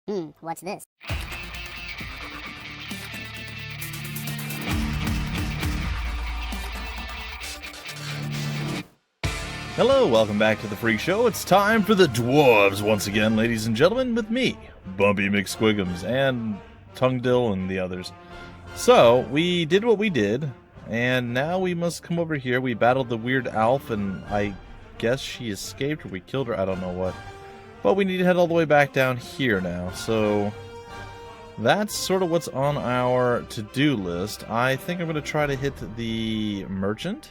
What's this? Hello, welcome back to the Freak Show. It's time for the Dwarves once again, ladies and gentlemen, with me, Bumpy McSquigums, and Tonguedill and the others. So, we did what we did, and now we must come over here. We battled the weird elf, and I guess she escaped, or we killed her, I don't know what. But we need to head all the way back down here now, so that's sort of what's on our to-do list. I think I'm going to try to hit the merchant,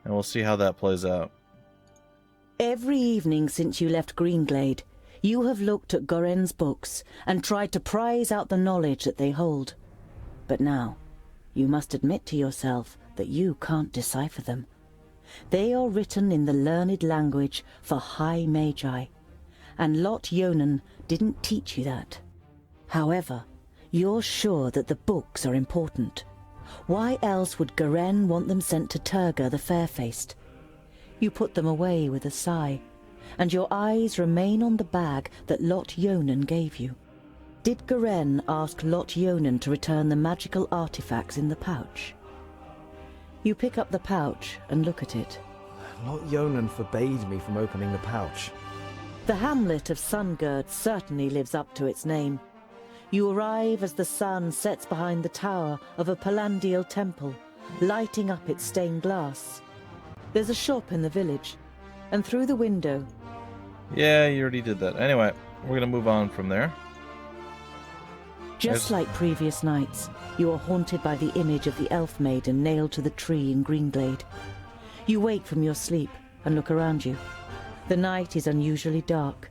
and we'll see how that plays out. Every evening since you left Greenglade, you have looked at Goren's books and tried to prize out the knowledge that they hold. But now, you must admit to yourself that you can't decipher them. They are written in the learned language for high magi, and Lot Yonan didn't teach you that. However, you're sure that the books are important. Why else would Goren want them sent to Turga the Fair-Faced? You put them away with a sigh, and your eyes remain on the bag that Lot Yonan gave you. Did Goren ask Lot Yonan to return the magical artifacts in the pouch? You pick up the pouch and look at it. Lot Yonan forbade me from opening the pouch. The hamlet of Sungird certainly lives up to its name. You arrive as the sun sets behind the tower of a Palandial temple, lighting up its stained glass. There's a shop in the village, and through the window... Yeah, you already did that. Anyway, we're going to move on from there. Just like previous nights, you are haunted by the image of the elf maiden nailed to the tree in Greenglade. You wake from your sleep and look around you. The night is unusually dark.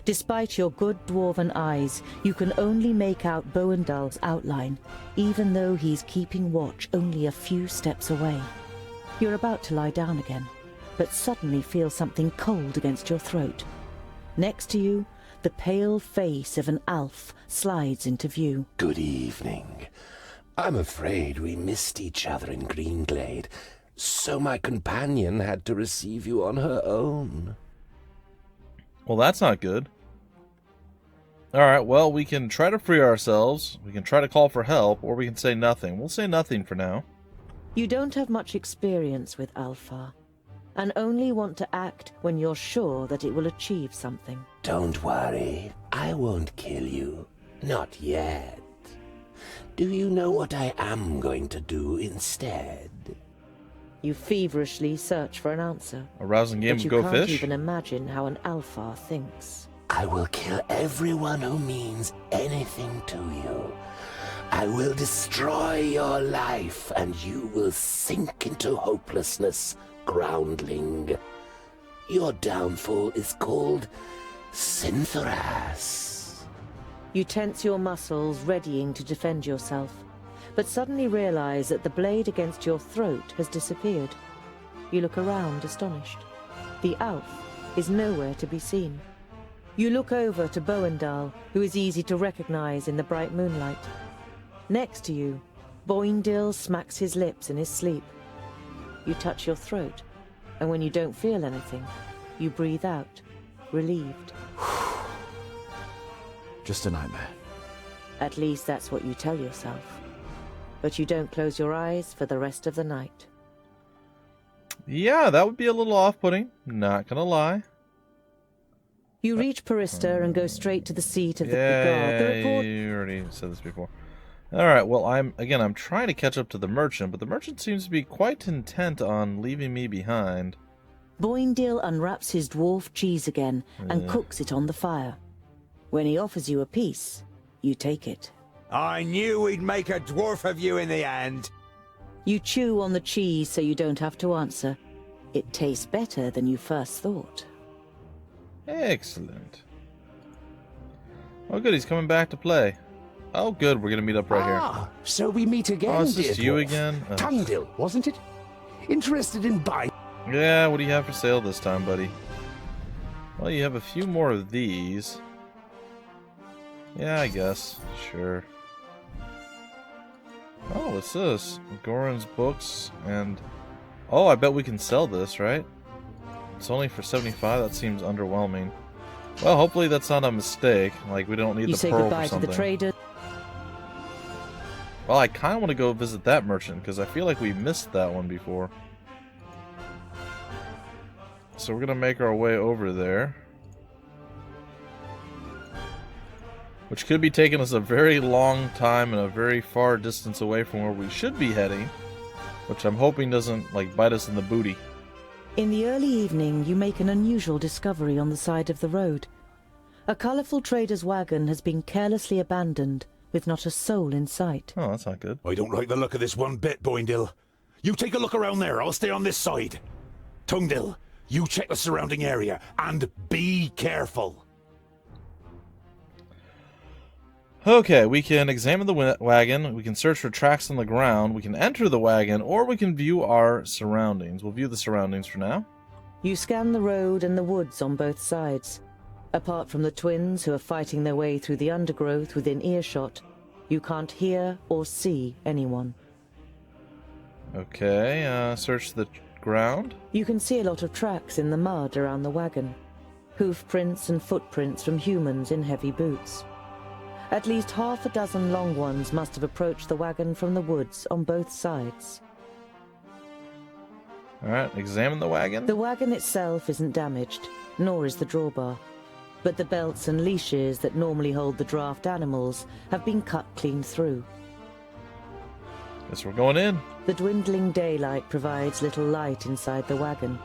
Despite your good dwarven eyes, you can only make out Boendal's outline, even though he's keeping watch only a few steps away. You're about to lie down again, but suddenly feel something cold against your throat. Next to you, the pale face of an elf slides into view. Good evening. I'm afraid we missed each other in Greenglade, so my companion had to receive you on her own. Well, that's not good. Alright, well, we can try to free ourselves, we can try to call for help, or we can say nothing. We'll say nothing for now. You don't have much experience with Alpha, and only want to act when you're sure that it will achieve something. Don't worry, I won't kill you. Not yet. Do you know what I am going to do instead? You feverishly search for an answer. A rousing game but of Go you can't Fish? even imagine how an Alpha thinks. I will kill everyone who means anything to you. I will destroy your life, and you will sink into hopelessness, groundling. Your downfall is called Synthoras. You tense your muscles, readying to defend yourself, but suddenly realize that the blade against your throat has disappeared. You look around, astonished. The elf is nowhere to be seen. You look over to Boendal, who is easy to recognize in the bright moonlight. Next to you, Boindil smacks his lips in his sleep. You touch your throat, and when you don't feel anything, you breathe out, relieved. Just a nightmare. At least that's what you tell yourself. But you don't close your eyes for the rest of the night. Yeah, that would be a little off-putting, not gonna lie. You reach Parista and go straight to the seat of the Yeah, guard. The report... you already said this before. Alright, well, I'm trying to catch up to the merchant, but the merchant seems to be quite intent on leaving me behind. Boindil unwraps his dwarf cheese again and cooks it on the fire. When he offers you a piece, you take it. I knew we'd make a dwarf of you in the end. You chew on the cheese so you don't have to answer. It tastes better than you first thought. Excellent. Oh, good, he's coming back to play. Oh, good, we're gonna meet up right here. So we meet again, Oh, is this dear you dwarf. again? Oh. Tonguedill, wasn't it? Interested in buying? Yeah, what do you have for sale this time, buddy? Well, you have a few more of these. Yeah, I guess. Sure. Oh, what's this? Goran's books and... Oh, I bet we can sell this, right? It's only for 75. That seems underwhelming. Well, hopefully that's not a mistake. Like, we don't need You the say pearl goodbye or to something. the trader. Well, I kind of want to go visit that merchant, because I feel like we missed that one before. So we're going to make our way over there. Which could be taking us a very long time and a very far distance away from where we should be heading. Which I'm hoping doesn't, like, bite us in the booty. In the early evening, you make an unusual discovery on the side of the road. A colourful trader's wagon has been carelessly abandoned, with not a soul in sight. Oh, that's not good. I don't like the look of this one bit, Boindil. You take a look around there, I'll stay on this side. Tungdil, you check the surrounding area, and be careful. Okay, we can examine the wagon, we can search for tracks on the ground, we can enter the wagon, or we can view our surroundings. We'll view the surroundings for now. You scan the road and the woods on both sides. Apart from the twins who are fighting their way through the undergrowth within earshot, you can't hear or see anyone. Okay, search the ground. You can see a lot of tracks in the mud around the wagon. Hoof prints and footprints from humans in heavy boots. At least half a dozen long ones must have approached the wagon from the woods on both sides. Alright, examine the wagon. The wagon itself isn't damaged, nor is the drawbar. But the belts and leashes that normally hold the draft animals have been cut clean through. Guess we're going in. The dwindling daylight provides little light inside the wagon.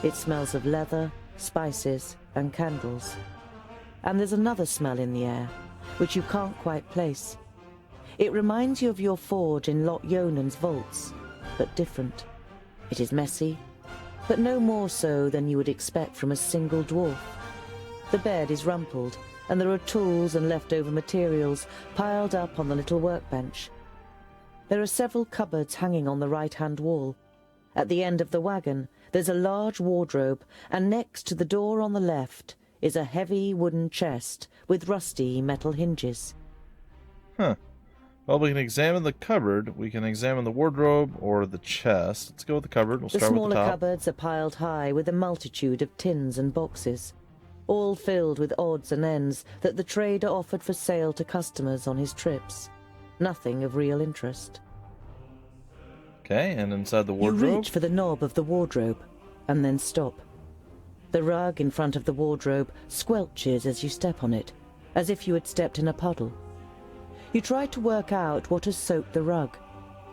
It smells of leather, spices, and candles. And there's another smell in the air, which you can't quite place. It reminds you of your forge in Lot Yonan's vaults, but different. It is messy, but no more so than you would expect from a single dwarf. The bed is rumpled, and there are tools and leftover materials piled up on the little workbench. There are several cupboards hanging on the right-hand wall. At the end of the wagon, there's a large wardrobe, and next to the door on the left is a heavy wooden chest with rusty metal hinges. Huh. Well, we can examine the cupboard, we can examine the wardrobe, or the chest. Let's go with the cupboard. We'll The start with smaller the top. cupboards are piled high with a multitude of tins and boxes, all filled with odds and ends that the trader offered for sale to customers on his trips. Nothing of real interest. Okay, and inside the You wardrobe. reach for the knob of the wardrobe, and then stop. The rug in front of the wardrobe squelches as you step on it, as if you had stepped in a puddle. You try to work out what has soaked the rug,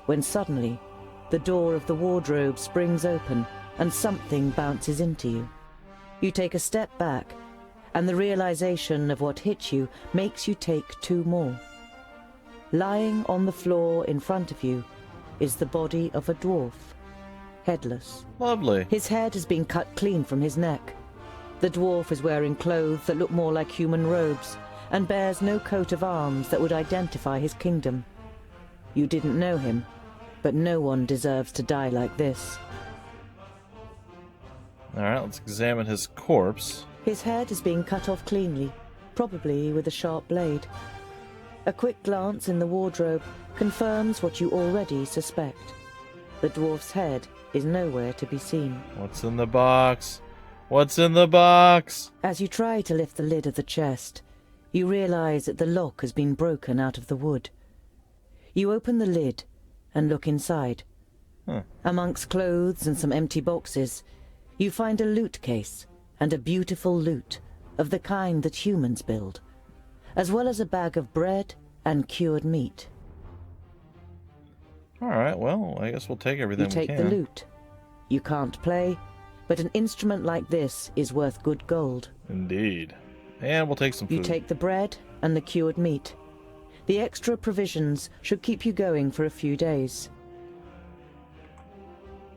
when suddenly the door of the wardrobe springs open and something bounces into you. You take a step back, and the realization of what hit you makes you take two more. Lying on the floor in front of you is the body of a dwarf, headless. Lovely. His head has been cut clean from his neck. The dwarf is wearing clothes that look more like human robes, and bears no coat of arms that would identify his kingdom. You didn't know him, but no one deserves to die like this. Alright, let's examine his corpse. His head is being cut off cleanly, probably with a sharp blade. A quick glance in the wardrobe confirms what you already suspect. The dwarf's head is nowhere to be seen. What's in the box? What's in the box? As you try to lift the lid of the chest, you realize that the lock has been broken out of the wood. You open the lid and look inside. Huh. Amongst clothes and some empty boxes, you find a loot case and a beautiful loot of the kind that humans build, as well as a bag of bread and cured meat. Alright, well, I guess we'll take everything You take we the can. loot. You can't play, but an instrument like this is worth good gold. Indeed. And we'll take some food. You take the bread and the cured meat. The extra provisions should keep you going for a few days.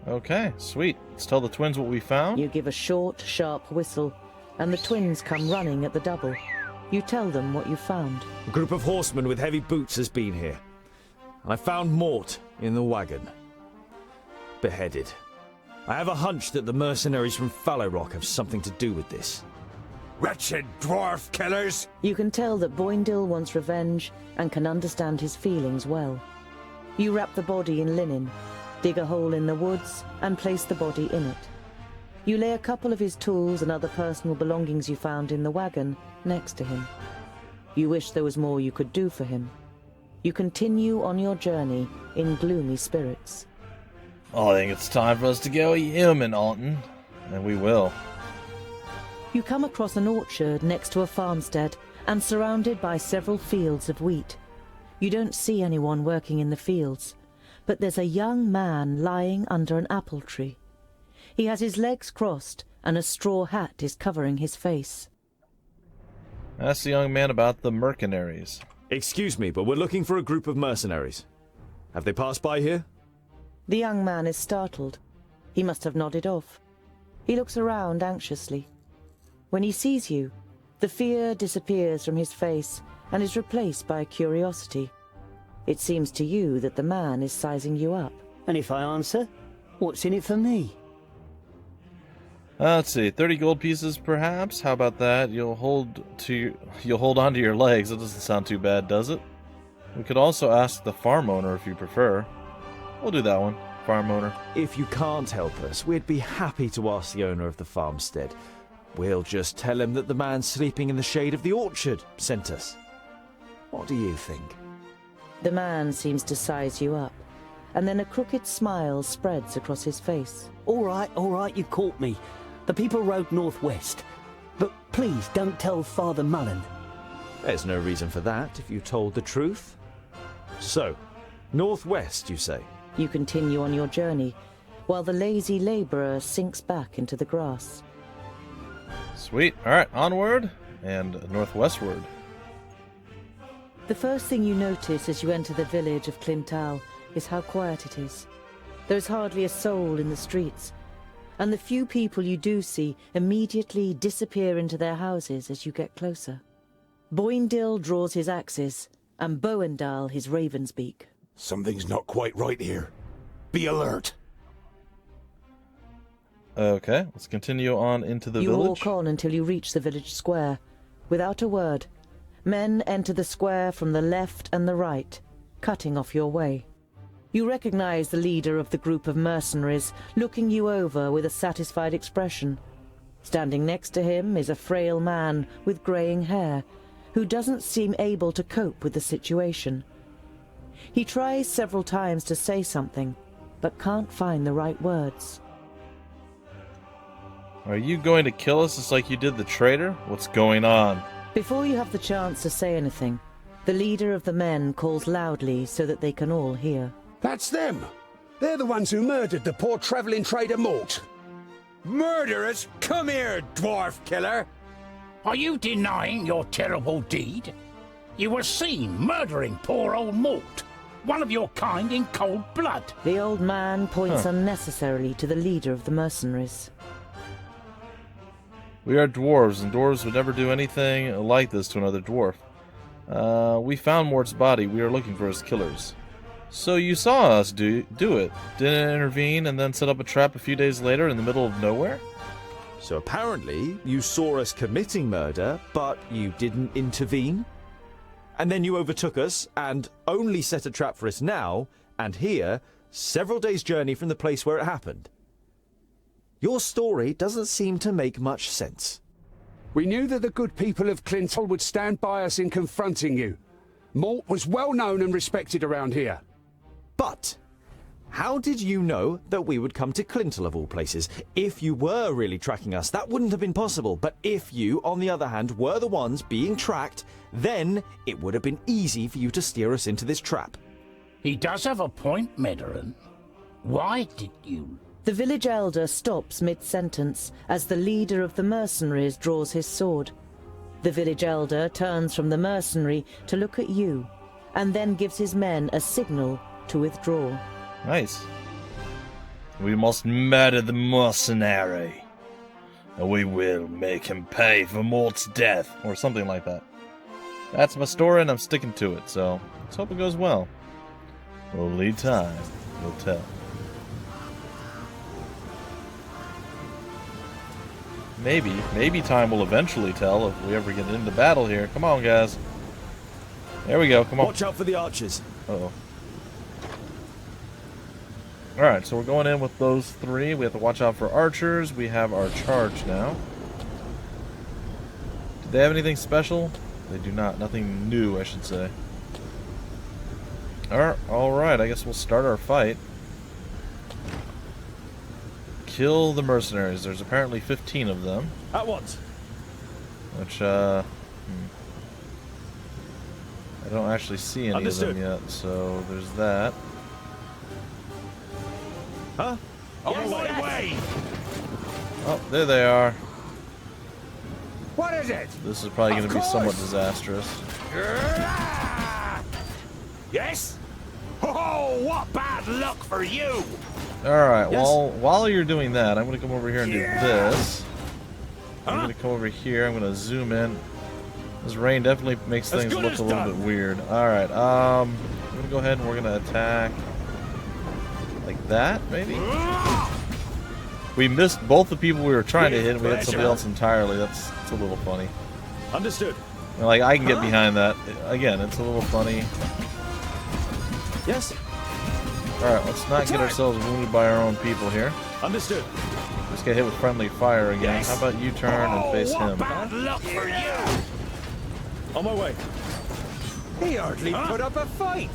Okay, sweet. Let's tell the twins what we found. You give a short, sharp whistle, and the twins come running at the double. You tell them what you found. A group of horsemen with heavy boots has been here. And I found Mort in the wagon. Beheaded. I have a hunch that the mercenaries from Fallow Rock have something to do with this. Wretched dwarf killers! You can tell that Boindil wants revenge and can understand his feelings well. You wrap the body in linen, dig a hole in the woods, and place the body in it. You lay a couple of his tools and other personal belongings you found in the wagon next to him. You wish there was more you could do for him. You continue on your journey in gloomy spirits. I think it's time for us to go human, Alton. And we will. You come across an orchard next to a farmstead and surrounded by several fields of wheat. You don't see anyone working in the fields, but there's a young man lying under an apple tree. He has his legs crossed and a straw hat is covering his face. Ask the young man about the Mercenaries. Excuse me, but we're looking for a group of mercenaries. Have they passed by here? The young man is startled. He must have nodded off. He looks around anxiously. When he sees you, the fear disappears from his face and is replaced by curiosity. It seems to you that the man is sizing you up. And if I answer, what's in it for me? Let's see, 30 gold pieces perhaps? How about that? You'll hold on to your legs. That doesn't sound too bad, does it? We could also ask the farm owner if you prefer. We'll do that one, farm owner. If you can't help us, we'd be happy to ask the owner of the farmstead. We'll just tell him that the man sleeping in the shade of the orchard sent us. What do you think? The man seems to size you up, and then a crooked smile spreads across his face. All right, you caught me. The people rode northwest. But please don't tell Father Mullen. There's no reason for that if you told the truth. So, northwest, you say? You continue on your journey, while the lazy labourer sinks back into the grass. Sweet. Alright, onward and northwestward. The first thing you notice as you enter the village of Clintal is how quiet it is. There is hardly a soul in the streets, and the few people you do see immediately disappear into their houses as you get closer. Boindil draws his axes, and Boendal his raven's beak. Something's not quite right here. Be alert. Okay, let's continue on into the You village. walk on until you reach the village square. Without a word, men enter the square from the left and the right, cutting off your way. You recognize the leader of the group of mercenaries, looking you over with a satisfied expression. Standing next to him is a frail man with greying hair, who doesn't seem able to cope with the situation. He tries several times to say something, but can't find the right words. Are you going to kill us just like you did the traitor? What's going on? Before you have the chance to say anything, the leader of the men calls loudly so that they can all hear. That's them. They're the ones who murdered the poor travelling trader Mort. Murderers? Come here, dwarf killer! Are you denying your terrible deed? You were seen murdering poor old Mort, one of your kind in cold blood. The old man points unnecessarily to the leader of the mercenaries. We are dwarves, and dwarves would never do anything like this to another dwarf. We found Mort's body. We are looking for his killers. So you saw us do it. Didn't intervene and then set up a trap a few days later in the middle of nowhere? So apparently, you saw us committing murder, but you didn't intervene? And then you overtook us and only set a trap for us now, and here, several days' journey from the place where it happened. Your story doesn't seem to make much sense. We knew that the good people of Clintal would stand by us in confronting you. Mort was well known and respected around here. But how did you know that we would come to Clintal of all places? If you were really tracking us, that wouldn't have been possible. But if you, on the other hand, were the ones being tracked, then it would have been easy for you to steer us into this trap. He does have a point, Medarin. Why did you... The village elder stops mid-sentence as the leader of the mercenaries draws his sword. The village elder turns from the mercenary to look at you, and then gives his men a signal to withdraw. Nice. We must murder the mercenary, and we will make him pay for Mort's death, or something like that. That's my story, and I'm sticking to it, so let's hope it goes well. Only time will tell. Maybe time will eventually tell if we ever get into battle here. Come on, guys. There we go, come on. Watch out for the archers. Uh-oh. Alright, so we're going in with those three. We have to watch out for archers. We have our charge now. Do they have anything special? They do not. Nothing new, I should say. Alright, I guess we'll start our fight. Kill the mercenaries. There's apparently 15 of them. At once. Which, I don't actually see any Understood. of them yet, so there's that. Huh? On my way! Oh, there they are. What is it? This is probably going to be somewhat disastrous. Yes? Oh, what bad luck for you! Alright, Yes. well, while you're doing that, I'm going to come over here and do this. I'm going to come over here, I'm going to zoom in. This rain definitely makes As things good look as a little done. bit weird. Alright, I'm going to go ahead and we're going to attack like that, maybe? We missed both the people we were trying to hit, and we hit somebody else entirely. That's a little funny. Understood. And, like, I can get behind that. Again, it's a little funny. Yes. Alright, let's not get ourselves wounded by our own people here. Understood. Just get hit with friendly fire again. Yes. How about you turn and face what him? bad luck for you! On my way. He hardly put up a fight.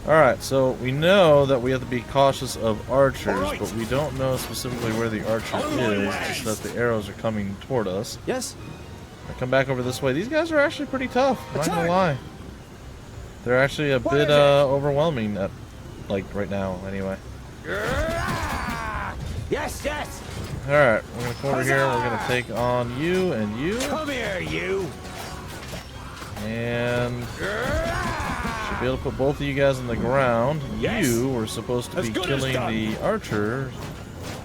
Alright, so we know that we have to be cautious of archers, Alright. but we don't know specifically where the archer On my is, way. just that the arrows are coming toward us. Yes. I come back over this way. These guys are actually pretty tough, not gonna Attack. lie. They're actually a What bit is it? overwhelming, at, like, right now, anyway. Yes, yes. Alright, we're gonna come over here, we're gonna take on you and you, Come here, you. and should be able to put both of you guys on the ground. Yes. You were supposed to As be good as killing done. the archers,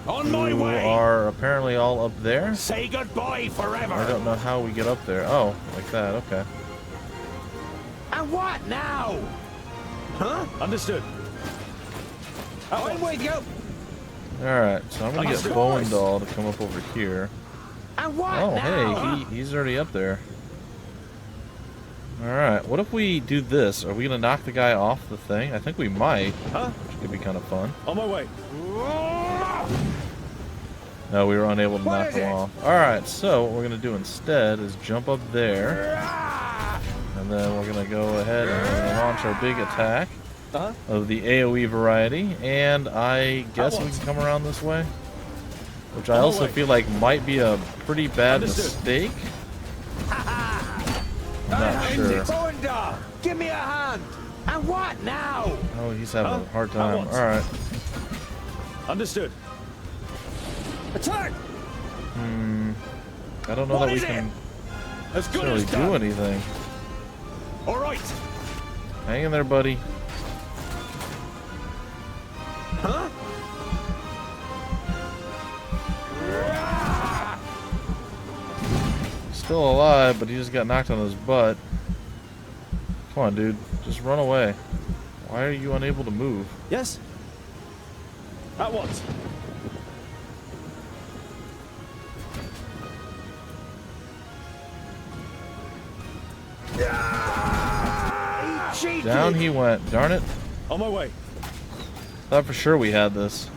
On my who way! are apparently all up there. Say goodbye forever! I don't know how we get up there. Oh, like that, okay. And what now? Huh? Understood. I'm with you. Alright, so I'm gonna get Understood. Bowendall to come up over here. And what Oh, now? hey, he's already up there. Alright, what if we do this? Are we gonna knock the guy off the thing? I think we might, Huh? which could be kind of fun. On my way. No, we were unable to What knock is him it? off. Alright, so what we're gonna do instead is jump up there, and then we're gonna go ahead and we're gonna launch our big attack Uh-huh. of the AoE variety, and I guess we can come around this way. Which I On my also way. feel like might be a pretty bad Understood. mistake. I'm not sure. Bowendar, give me a hand. And what now? Oh, he's having Huh? a hard At time. once. Alright. Understood. Attack. I don't know What that we is can As good really as do done! anything. Alright! Hang in there, buddy. Huh? Still alive, but he just got knocked on his butt. Come on, dude. Just run away. Why are you unable to move? Yes. At once. Cheated. Down he went. Darn it. On my way. Thought for sure we had this.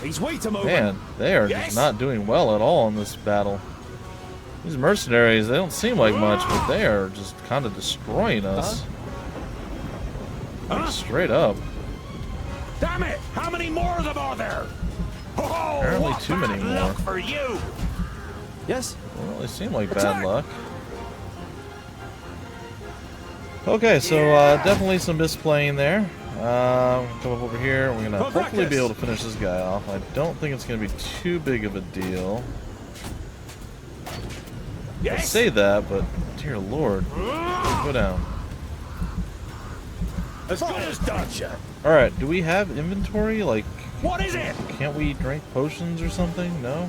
He's way to move. Man, they are Yes. just not doing well at all in this battle. These mercenaries, they don't seem like much, but they are just kind of destroying us. Like, straight up. Damn it! How many more of them are there? Oh, Apparently what too many bad more. luck for you! Yes. Don't really seem like bad Attack! luck. Okay, so definitely some misplaying there. Come up over here. We're gonna hopefully be able to finish this guy off. I don't think it's gonna be too big of a deal. I Yes! say that, but dear lord, go down. As good as done! All right, do we have inventory? Like, What is it? can't we drink potions or something? No.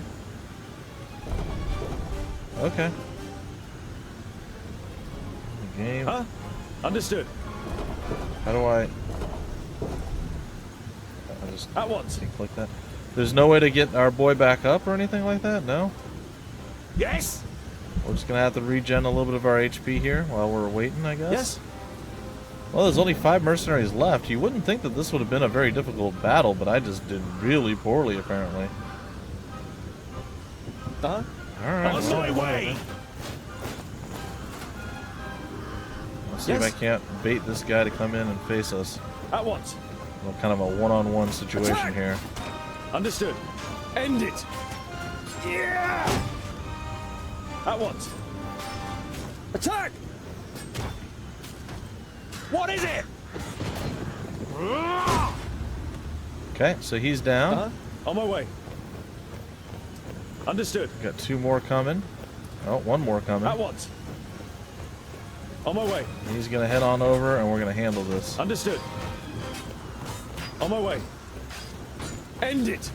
Okay. The game. Huh? Understood. How do I just At once. click that? There's no way to get our boy back up or anything like that? No? Yes? We're just gonna have to regen a little bit of our HP here while we're waiting, I guess? Yes. Well, there's only 5 mercenaries left. You wouldn't think that this would have been a very difficult battle, but I just did really poorly, apparently. Huh? Alright. On my way! Let's see if I can't bait this guy to come in and face us. At once. Well, kind of a one-on-one situation Attack! here. Understood. End it. Yeah! At once. Attack! What is it? Okay, so he's down. On my way. Understood. Got 2 more coming. Oh, 1 more coming. At once. On my way. He's going to head on over, and we're going to handle this. Understood. On my way. End it.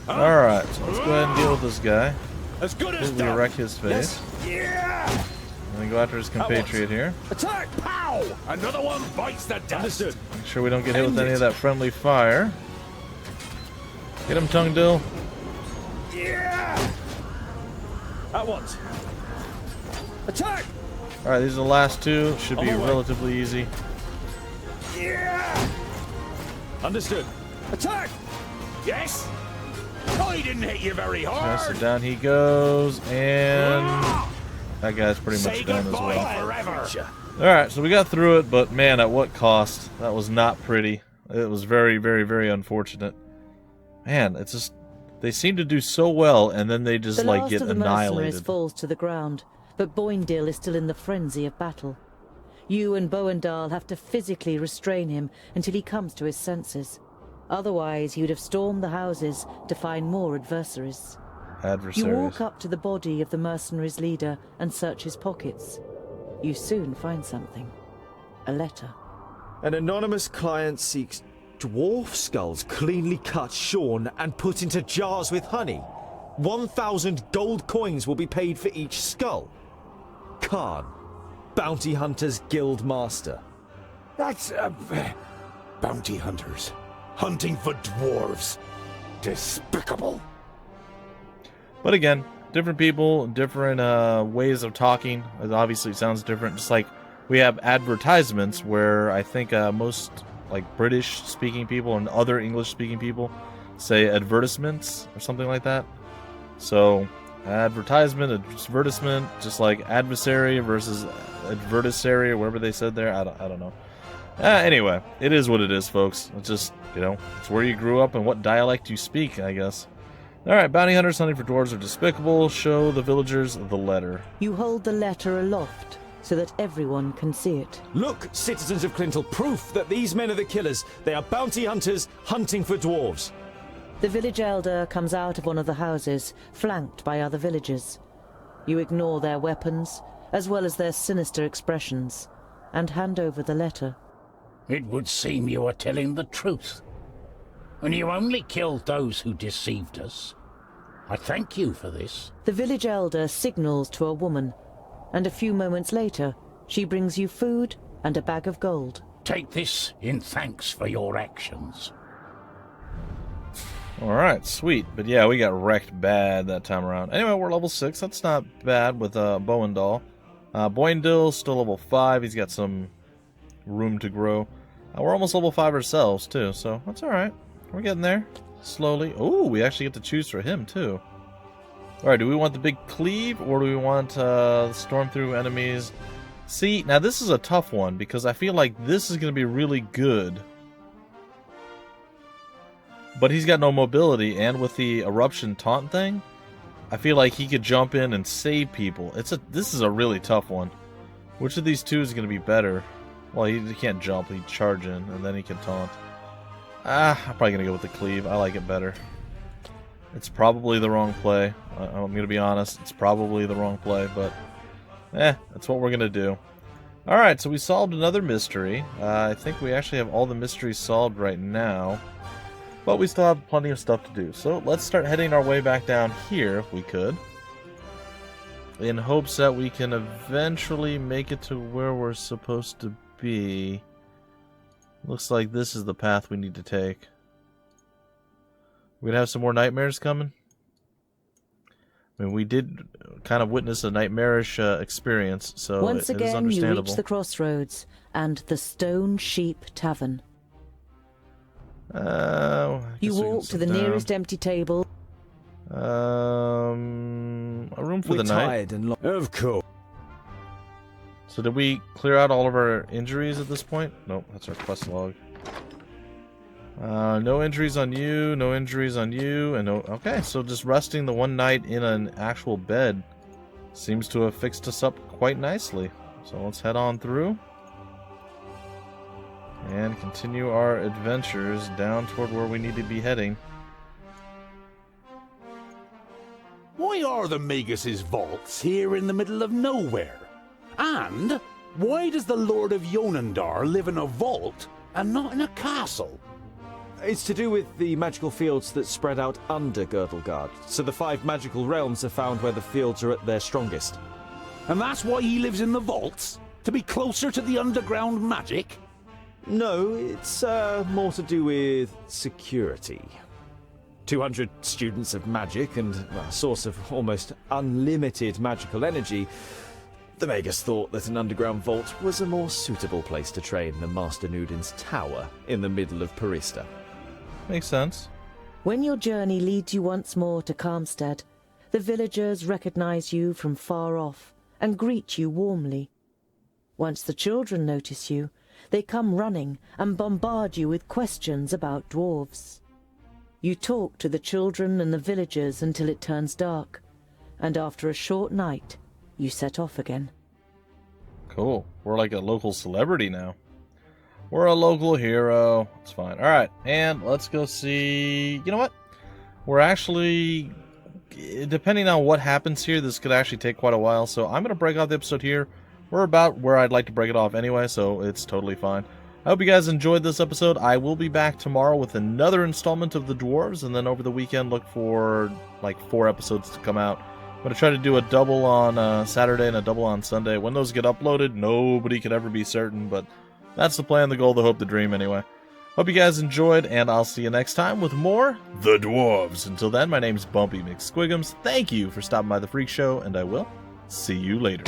Alright, so let's go ahead and deal with this guy. As good as Completely done. wreck his face. Yeah! And then go after his compatriot here. Attack! Pow! Another one bites the dust. Understood. Make sure we don't get hit with End any it. of that friendly fire. Get him, Tungdill. Yeah! At once. Attack! Alright, these are the last 2. Should On be my way. relatively easy. Yeah! Understood. Attack! Yes? I didn't hit you very Alright, hard. so down he goes, and that guy's pretty much Say done as goodbye well. forever. Alright, so we got through it, but man, at what cost? That was not pretty. It was very, very, very unfortunate. Man, it's just... They seem to do so well, and then they just, The like, last get of the mercenaries annihilated. falls to the ground, but Boindil is still in the frenzy of battle. You and Boendal have to physically restrain him until he comes to his senses. Otherwise, he would have stormed the houses to find more adversaries. You Adversaries. walk up to the body of the mercenaries' leader and search his pockets. You soon find something. A letter. An anonymous client seeks dwarf skulls cleanly cut, shorn, and put into jars with honey. 1,000 gold coins will be paid for each skull. Khan, Bounty Hunters Guild Master. That's bounty hunters hunting for dwarves. Despicable. But again, different people, different ways of talking. It obviously sounds different. Just like we have advertisements where I think most like British-speaking people and other English-speaking people say advertisements or something like that. So advertisement, advertisement, just like adversary versus adversary or whatever they said there. I don't know. Anyway, it is what it is, folks. It's just, you know, it's where you grew up and what dialect you speak, I guess. Alright, bounty hunters hunting for dwarves are despicable. Show the villagers the letter. You hold the letter aloft so that everyone can see it. Look, citizens of Clintel, proof that these men are the killers. They are bounty hunters hunting for dwarves. The village elder comes out of one of the houses, flanked by other villagers. You ignore their weapons, as well as their sinister expressions, and hand over the letter. It would seem you are telling the truth. And you only killed those who deceived us. I thank you for this. The village elder signals to a woman, and a few moments later, she brings you food and a bag of gold. Take this in thanks for your actions. Alright, sweet. But yeah, we got wrecked bad that time around. Anyway, we're level 6. That's not bad with Boendal. Boindil, still level 5. He's got some room to grow. We're almost level 5 ourselves, too, so that's alright. We're getting there. Slowly. Oh, we actually get to choose for him, too. Alright, do we want the big cleave, or do we want storm through enemies? See, now this is a tough one, because I feel like this is going to be really good. But he's got no mobility, and with the eruption taunt thing, I feel like he could jump in and save people. This is a really tough one. Which of these two is going to be better? Well, he can't jump, he'd charge in, and then he can taunt. I'm probably going to go with the cleave. I like it better. It's probably the wrong play. I'm going to be honest. It's probably the wrong play, but that's what we're going to do. Alright, so we solved another mystery. I think we actually have all the mysteries solved right now. But we still have plenty of stuff to do. So let's start heading our way back down here, if we could. In hopes that we can eventually make it to where we're supposed to be. Looks like this is the path we need to take. We're gonna have some more nightmares coming. I mean, we did kind of witness a nightmarish experience, so Once it is again, you understandable. reach the crossroads and the Stone Sheep Tavern. I guess You we can walk to sit the down. nearest empty table. A room for We're the night. tired and of course. So did we clear out all of our injuries at this point? Nope, that's our quest log. No injuries on you, no injuries on you, and no... Okay, so just resting the one night in an actual bed seems to have fixed us up quite nicely. So let's head on through and continue our adventures down toward where we need to be heading. Why are the Magus's vaults here in the middle of nowhere? And why does the Lord of Yonandar live in a vault and not in a castle? It's to do with the magical fields that spread out under Girdlegard, so the 5 magical realms are found where the fields are at their strongest. And that's why he lives in the vaults? To be closer to the underground magic? No, it's more to do with security. 200 students of magic and a source of almost unlimited magical energy. The Magus thought that an underground vault was a more suitable place to train than Master Nudin's tower in the middle of Parista. Makes sense. When your journey leads you once more to Calmstead, the villagers recognize you from far off and greet you warmly. Once the children notice you, they come running and bombard you with questions about dwarves. You talk to the children and the villagers until it turns dark, and after a short night, you set off again. Cool. We're like a local celebrity now. We're a local hero. It's fine. Alright, and let's go see... You know what? We're actually... Depending on what happens here, this could actually take quite a while, so I'm going to break off the episode here. We're about where I'd like to break it off anyway, so it's totally fine. I hope you guys enjoyed this episode. I will be back tomorrow with another installment of the Dwarves, and then over the weekend look for like 4 episodes to come out. I'm going to try to do a double on Saturday and a double on Sunday. When those get uploaded, nobody can ever be certain, but that's the plan, the goal, the hope, the dream anyway. Hope you guys enjoyed, and I'll see you next time with more The Dwarves. Until then, my name's Bumpy McSquigums. Thank you for stopping by the Freak Show, and I will see you later.